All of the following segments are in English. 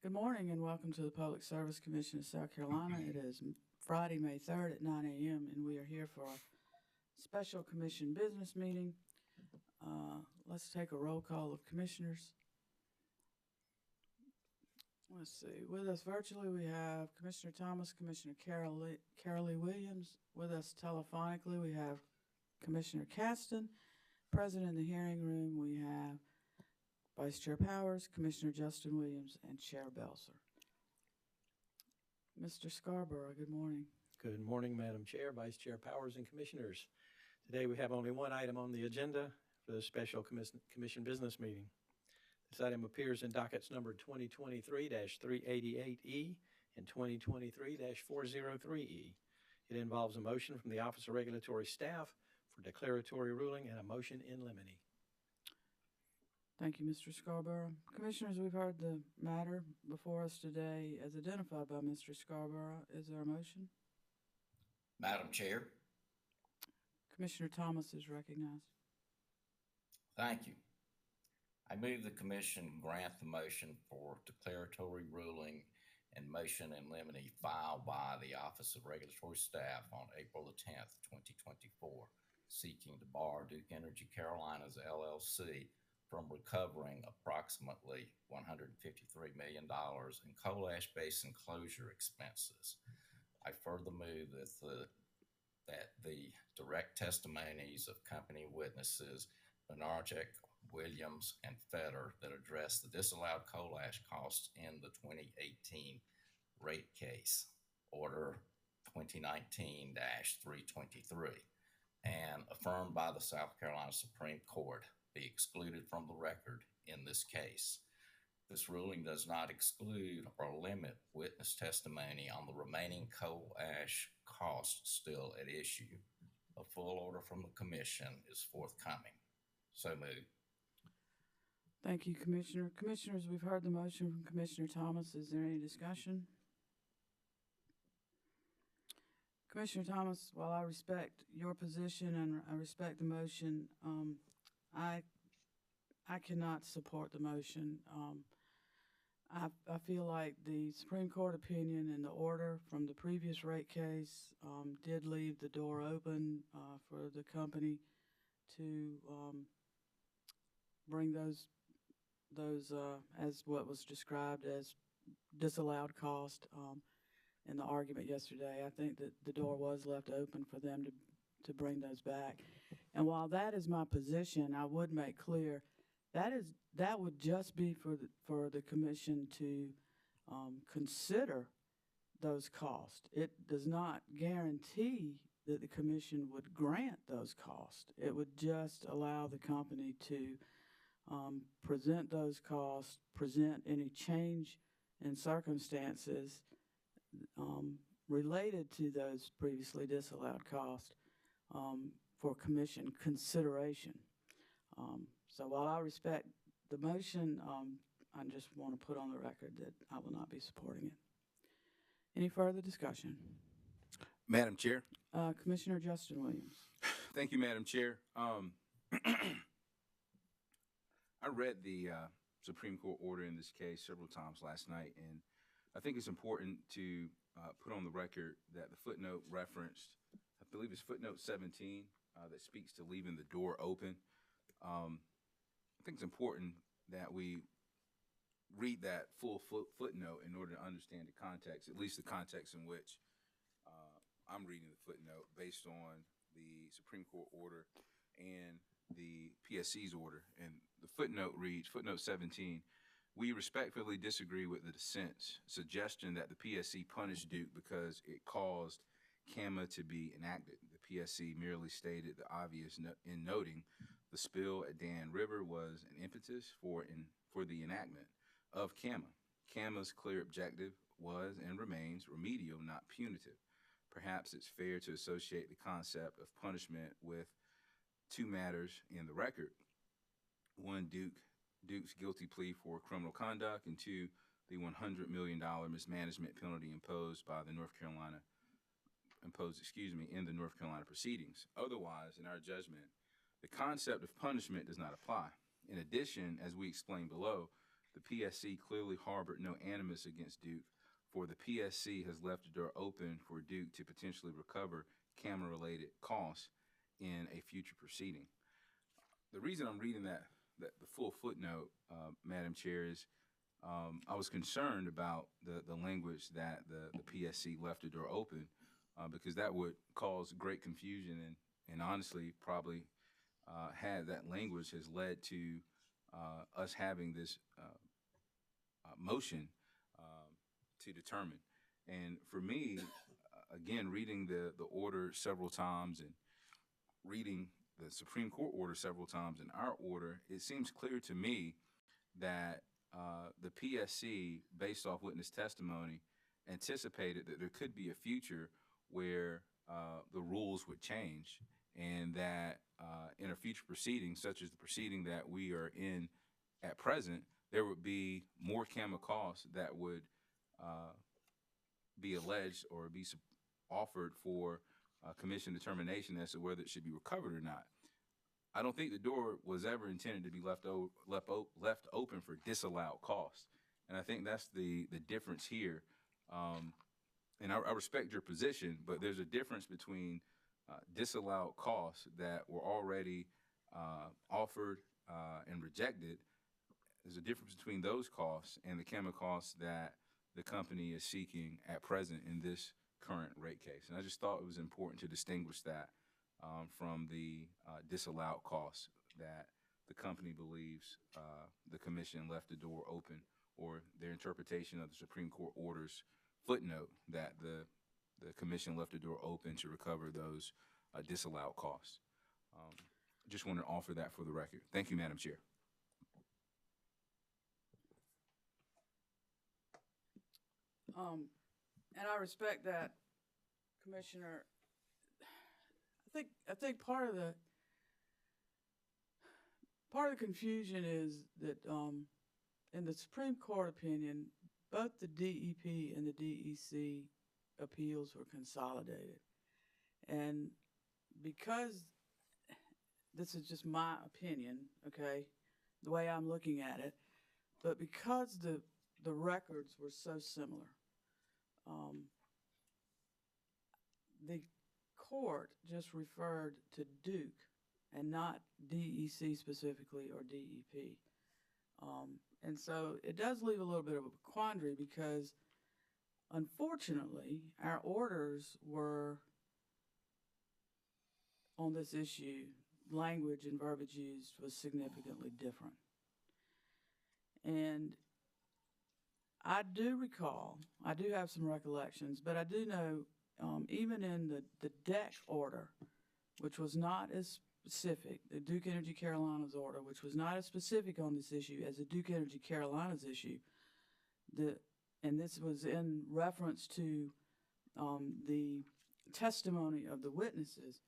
Good morning and welcome to the Public Service Commission of South Carolina. It is Friday, May 3rd at 9 a.m. and we are here for a special commission business meeting. Let's take a roll call of commissioners. Let's see. With us virtually, we have Commissioner Thomas, Commissioner Carolee Williams. With us telephonically, we have Commissioner Caston. Present in the hearing room, we have Vice Chair Powers, Commissioner Justin Williams, and Chair Belser. Mr. Scarborough, good morning. Good morning, Madam Chair, Vice Chair Powers, and Commissioners. Today we have only one item on the agenda for the special commission business meeting. This item appears in dockets number 2023-388E and 2023-403E. It involves a motion from the Office of Regulatory Staff for declaratory ruling and a motion in limine. Thank you, Mr. Scarborough. Commissioners, we've heard the matter before us today as identified by Mr. Scarborough. Is there a motion? Madam Chair. Commissioner Thomas is recognized. Thank you. I move the Commission grant the motion for declaratory ruling and motion in limine filed by the Office of Regulatory Staff on April the 10th, 2024, seeking to bar Duke Energy Carolinas LLC from recovering approximately $153 million in coal ash basin closure expenses. I further move that the direct testimonies of company witnesses Benarchek, Williams, and Fetter that address the disallowed coal ash costs in the 2018 rate case, Order 2019-323, and affirmed by the South Carolina Supreme Court be excluded from the record in this case. This ruling does not exclude or limit witness testimony on the remaining coal ash costs still at issue. A full order from the Commission is forthcoming. So moved. Thank you, Commissioner. Commissioners, we've heard the motion from Commissioner Thomas. Is there any discussion? Commissioner Thomas, while I respect your position and I respect the motion, I cannot support the motion. I feel like the Supreme Court opinion and the order from the previous rate case did leave the door open for the company to bring those as what was described as disallowed cost in the argument yesterday. I think that the door was left open for them to bring those back. And while that is my position, I would make clear that would just be for the Commission to consider those costs. It does not guarantee that the Commission would grant those costs. It would just allow the company to present those costs, present any change in circumstances related to those previously disallowed costs for Commission consideration. So while I respect the motion, I just want to put on the record that I will not be supporting it. Any further discussion? Madam Chair. Commissioner Justin Williams. Thank you, Madam Chair. I read the Supreme Court order in this case several times last night, and I think it's important to put on the record that the footnote referenced, I believe it's footnote 17, that speaks to leaving the door open. I think it's important that we read that full footnote in order to understand the context, at least the context in which I'm reading the footnote based on the Supreme Court order and the PSC's order. And the footnote reads, footnote 17, we respectfully disagree with the dissent's suggestion that the PSC punished Duke because it caused CAMA to be enacted. The PSC merely stated the obvious in noting the spill at Dan River was an impetus for the enactment of CAMA. CAMA's clear objective was and remains remedial, not punitive. Perhaps it's fair to associate the concept of punishment with two matters in the record. One, Duke's guilty plea for criminal conduct, and two, the $100 million mismanagement penalty imposed by the in the North Carolina proceedings. Otherwise, in our judgment, the concept of punishment does not apply. In addition, as we explained below, the PSC clearly harbored no animus against Duke, for the PSC has left the door open for Duke to potentially recover camera-related costs in a future proceeding. The reason I'm reading the full footnote, Madam Chair, is I was concerned about the language that the PSC left the door open, because that would cause great confusion and honestly probably had that language has led to us having this motion to determine. And for me, again, reading the order several times and reading the Supreme Court order several times in our order, it seems clear to me that the PSC, based off witness testimony, anticipated that there could be a future where the rules would change, and that in a future proceeding, such as the proceeding that we are in at present, there would be more camera costs that would be alleged or be offered for commission determination as to whether it should be recovered or not. I don't think the door was ever intended to be left open for disallowed costs, and I think that's the difference here. And I respect your position, but there's a difference between disallowed costs that were already offered and rejected. There's a difference between those costs and the camera costs that the company is seeking at present in this current rate case. And I just thought it was important to distinguish that from the disallowed costs that the company believes the commission left the door open, or their interpretation of the Supreme Court order's footnote that the commission left the door open to recover those disallowed costs. Just want to offer that for the record. Thank you, Madam Chair. And I respect that, Commissioner. I think part of the confusion is that in the Supreme Court opinion, both the DEP and the DEC appeals were consolidated, and because this is just my opinion, okay, the way I'm looking at it, but because the records were so similar, the court just referred to Duke and not DEC specifically or DEP. And so it does leave a little bit of a quandary because, unfortunately, our orders were on this issue, language and verbiage used was significantly different. And I do recall, I do have some recollections, but I do know even in the DEC order, which was not as specific, the Duke Energy Carolinas order, which was not as specific on this issue as the Duke Energy Carolinas issue, and this was in reference to the testimony of the witnesses,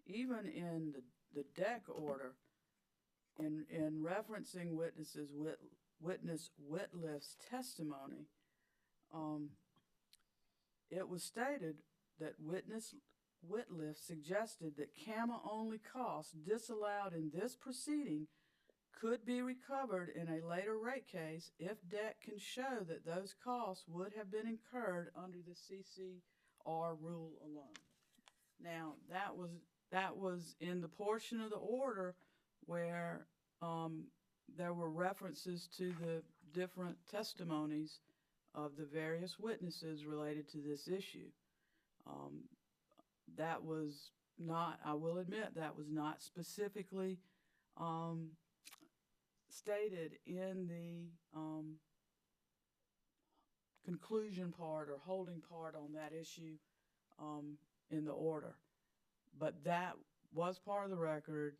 even in the DEC order, in referencing witness Whitliff's testimony, it was stated that witness Whitliff suggested that CAMA-only costs disallowed in this proceeding could be recovered in a later rate case if DEC can show that those costs would have been incurred under the CCR rule alone. Now, that was in the portion of the order where there were references to the different testimonies of the various witnesses related to this issue. That was not, I will admit, that was not specifically stated in the conclusion part or holding part on that issue in the order. But that was part of the record,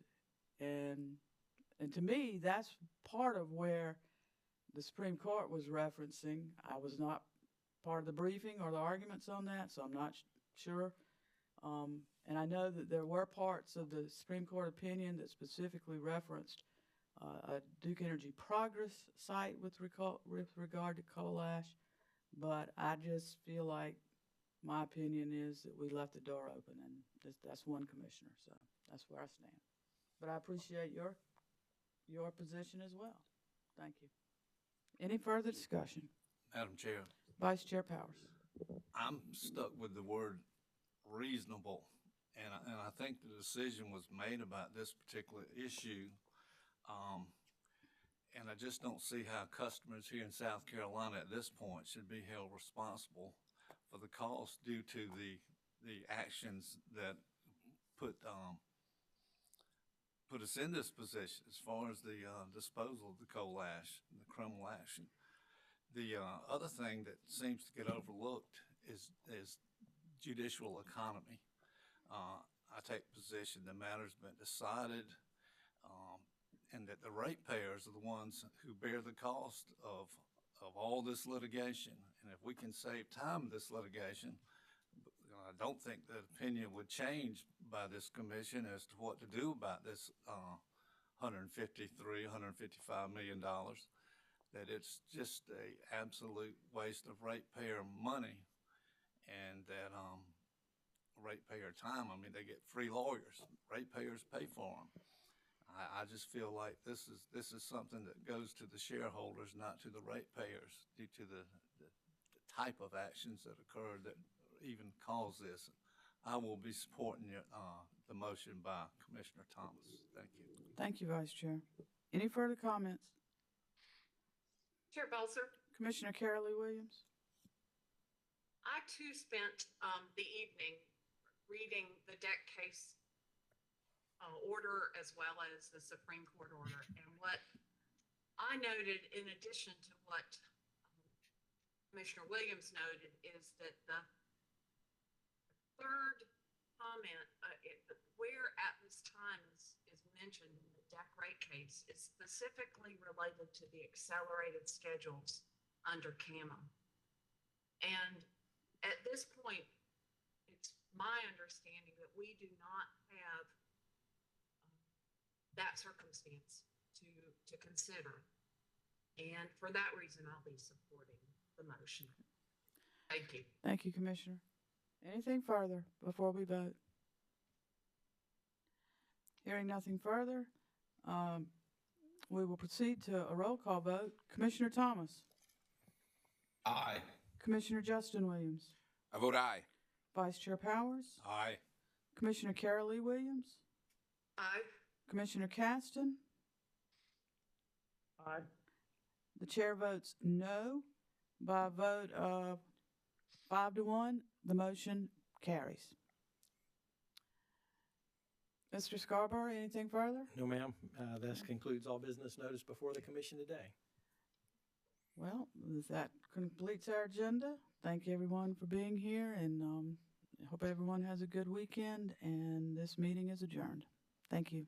and to me, that's part of where the Supreme Court was referencing. I was not part of the briefing or the arguments on that, so I'm not sure. And I know that there were parts of the Supreme Court opinion that specifically referenced a Duke Energy Progress site with regard to coal ash, but I just feel like my opinion is that we left the door open, and that's one commissioner, so that's where I stand. But I appreciate your position as well. Thank you. Any further discussion? Madam Chair, Vice Chair Powers. I'm stuck with the word reasonable, and I think the decision was made about this particular issue. And I just don't see how customers here in South Carolina at this point should be held responsible for the cost due to the actions that put us in this position as far as the disposal of the coal ash and the criminal action. The other thing that seems to get overlooked is judicial economy. I take position the matter's been decided, and that the ratepayers are the ones who bear the cost of all this litigation. And if we can save time in this litigation, I don't think the opinion would change by this commission as to what to do about this $153, $155 million. That it's just a absolute waste of ratepayer money, and that ratepayer time. I mean, they get free lawyers. Ratepayers pay for them. I just feel like this is something that goes to the shareholders, not to the ratepayers, due to the type of actions that occurred that even caused this. I will be supporting the motion by Commissioner Thomas. Thank you. Thank you, Vice Chair. Any further comments? Chair Belzer, Commissioner Carolee Williams. I too spent the evening reading the deck case order as well as the Supreme Court order. And what I noted, in addition to what Commissioner Williams noted, is that the third comment, where at this time is mentioned in the deck rate case, is specifically related to the accelerated schedules under CAMA. And at this point, it's my understanding that we do not have that circumstance to consider. And for that reason, I'll be supporting the motion. Thank you. Thank you, Commissioner. Anything further before we vote? Hearing nothing further, we will proceed to a roll call vote. Commissioner Thomas. Aye. Commissioner Justin Williams. I vote aye. Vice Chair Powers. Aye. Commissioner Carolee Williams. Aye. Commissioner Caston. Aye. The chair votes no. By a vote of 5-1, the motion carries. Mr. Scarborough, anything further? No, ma'am. This concludes all business notice before the commission today. Well, that completes our agenda. Thank everyone for being here, and hope everyone has a good weekend, and this meeting is adjourned. Thank you.